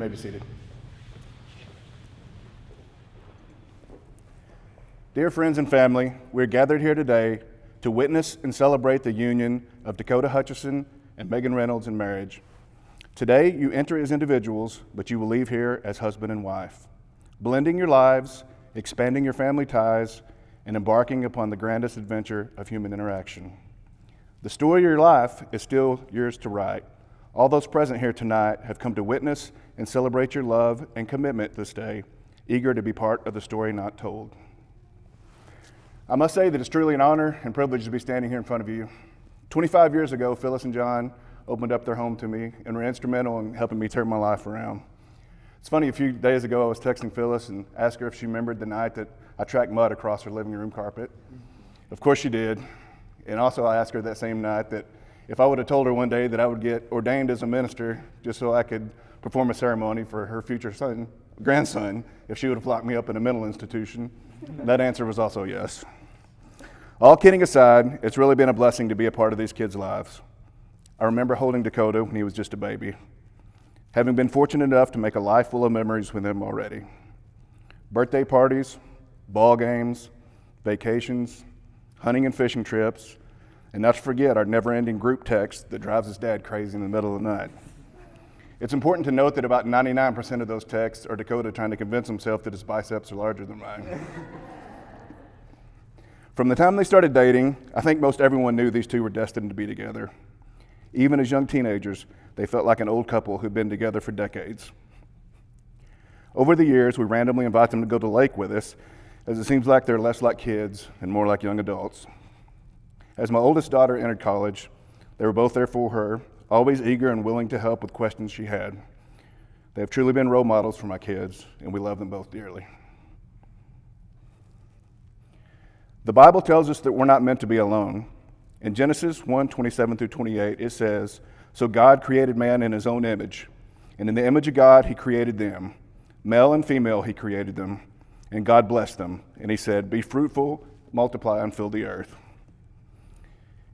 may be seated. Dear friends and family, we're gathered here today to witness and celebrate the union of Dakota Hutchison and Megan Reynolds in marriage. Today, you enter as individuals, but you will leave here as husband and wife, blending your lives, expanding your family ties, and embarking upon the grandest adventure of human interaction. The story of your life is still yours to write. All those present here tonight have come to witness and celebrate your love and commitment this day, eager to be part of the story not told. I must say that it's truly an honor and privilege to be standing here in front of you. 25 years ago, Phyllis and John opened up their home to me and were instrumental in helping me turn my life around. It's funny, a few days ago I was texting Phyllis and asked her if she remembered the night that I tracked mud across her living room carpet. Of course she did. And also I asked her that same night that if I would have told her one day that I would get ordained as a minister just so I could perform a ceremony for her future grandson, if she would have locked me up in a mental institution. That answer was also yes. All kidding aside, it's really been a blessing to be a part of these kids' lives. I remember holding Dakota when he was just a baby, having been fortunate enough to make a life full of memories with him already. Birthday parties, ball games, vacations, hunting and fishing trips, and not to forget our never-ending group text that drives his dad crazy in the middle of the night. It's important to note that about 99% of those texts are Dakota trying to convince himself that his biceps are larger than mine. From the time they started dating, I think most everyone knew these two were destined to be together. Even as young teenagers, they felt like an old couple who'd been together for decades. Over the years, we randomly invite them to go to the lake with us, as it seems like they're less like kids and more like young adults. As my oldest daughter entered college, they were both there for her, always eager and willing to help with questions she had. They have truly been role models for my kids, and we love them both dearly. The Bible tells us that we're not meant to be alone. In Genesis 1:27-28, it says, "So God created man in his own image, and in the image of God he created them. Male and female he created them, and God blessed them. And he said, 'Be fruitful, multiply, and fill the earth.'"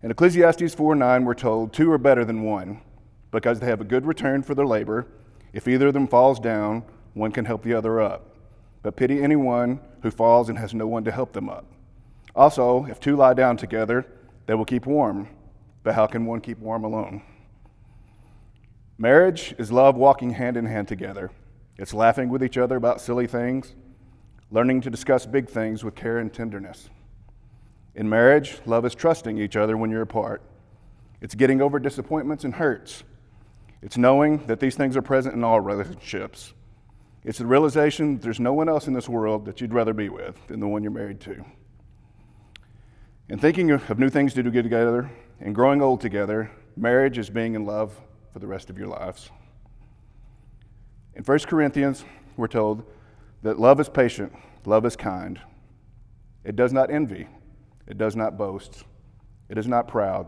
In Ecclesiastes 4:9, we're told, "Two are better than one, because they have a good return for their labor. If either of them falls down, one can help the other up. But pity anyone who falls and has no one to help them up. Also, if two lie down together, they will keep warm. But how can one keep warm alone?" Marriage is love walking hand in hand together. It's laughing with each other about silly things, learning to discuss big things with care and tenderness. In marriage, love is trusting each other when you're apart. It's getting over disappointments and hurts. It's knowing that these things are present in all relationships. It's the realization that there's no one else in this world that you'd rather be with than the one you're married to. And thinking of new things to do together and growing old together, marriage is being in love for the rest of your lives. In 1 Corinthians, we're told that love is patient, love is kind. It does not envy, it does not boast, it is not proud.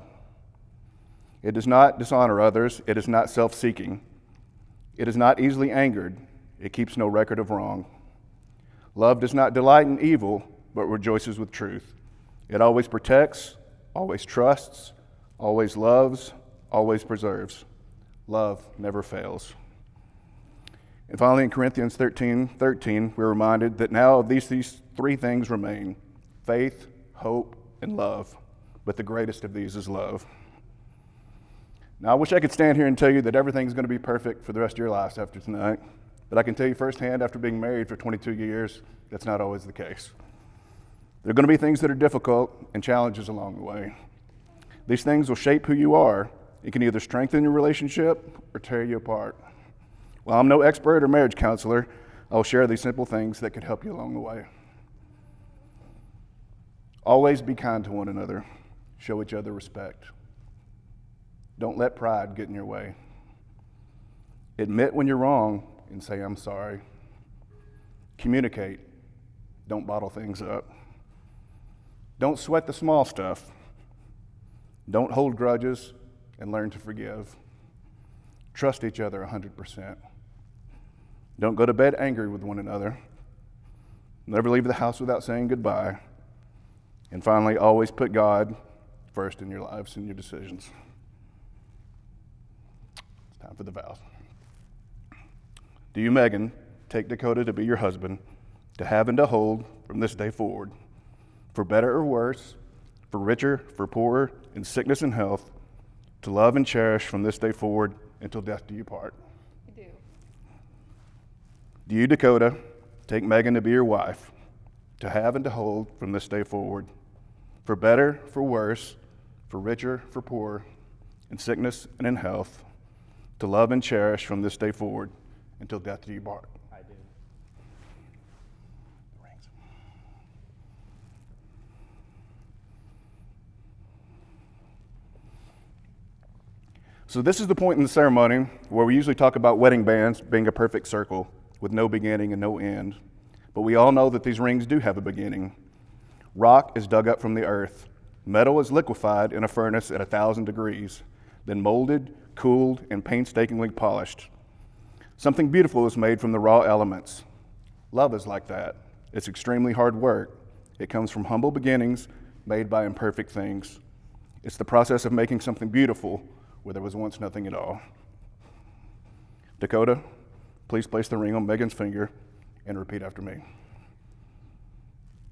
It does not dishonor others, it is not self-seeking. It is not easily angered, it keeps no record of wrong. Love does not delight in evil, but rejoices with truth. It always protects, always trusts, always loves, always preserves. Love never fails. And finally, in Corinthians 13:13, we're reminded that now of these three things remain: faith, hope, and love. But the greatest of these is love. Now, I wish I could stand here and tell you that everything's going to be perfect for the rest of your lives after tonight. But I can tell you firsthand, after being married for 22 years, that's not always the case. There are going to be things that are difficult and challenges along the way. These things will shape who you are. It can either strengthen your relationship or tear you apart. While I'm no expert or marriage counselor, I'll share these simple things that could help you along the way. Always be kind to one another. Show each other respect. Don't let pride get in your way. Admit when you're wrong and say, "I'm sorry." Communicate. Don't bottle things up. Don't sweat the small stuff. Don't hold grudges and learn to forgive. Trust each other 100%. Don't go to bed angry with one another. Never leave the house without saying goodbye. And finally, always put God first in your lives and your decisions. It's time for the vows. Do you, Megan, take Dakota to be your husband, to have and to hold from this day forward, for better or worse, for richer, for poorer, in sickness and health, to love and cherish from this day forward until death do you part? I do. Do you, Dakota, take Megan to be your wife, to have and to hold from this day forward, for better, for worse, for richer, for poorer, in sickness and in health, to love and cherish from this day forward until death do you part? I do. Rings. So this is the point in the ceremony where we usually talk about wedding bands being a perfect circle with no beginning and no end. But we all know that these rings do have a beginning. Rock is dug up from the earth. Metal is liquefied in a furnace at 1,000 degrees, then molded, cooled, and painstakingly polished. Something beautiful is made from the raw elements. Love is like that. It's extremely hard work. It comes from humble beginnings made by imperfect things. It's the process of making something beautiful where there was once nothing at all. Dakota, please place the ring on Megan's finger and repeat after me.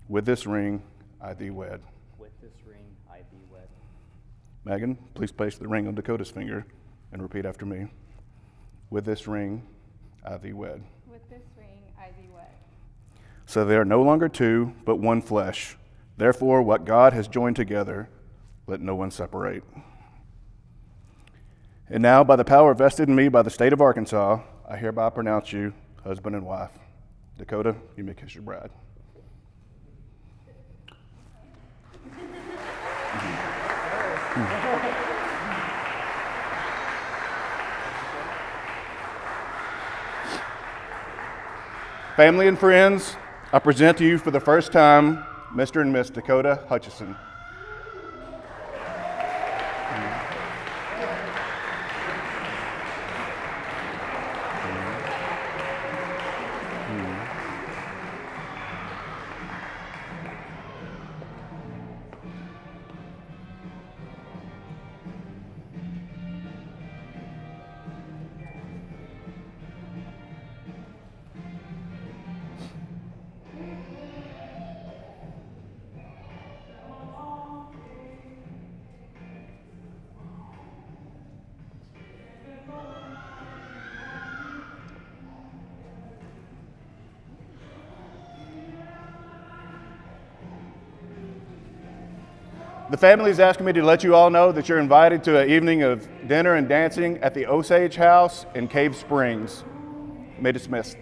With this ring, I thee wed. With this ring, I thee wed. Megan, please place the ring on Dakota's finger and repeat after me. With this ring, I thee wed. With this ring, I thee wed. So they are no longer two, but one flesh. Therefore, what God has joined together, let no one separate. And now, by the power vested in me by the state of Arkansas, I hereby pronounce you husband and wife. Dakota, you may kiss your bride. Family and friends, I present to you for the first time Mr. and Miss Dakota Hutchison. The family is asking me to let you all know that you're invited to an evening of dinner and dancing at the Osage House in Cave Springs. You may dismiss.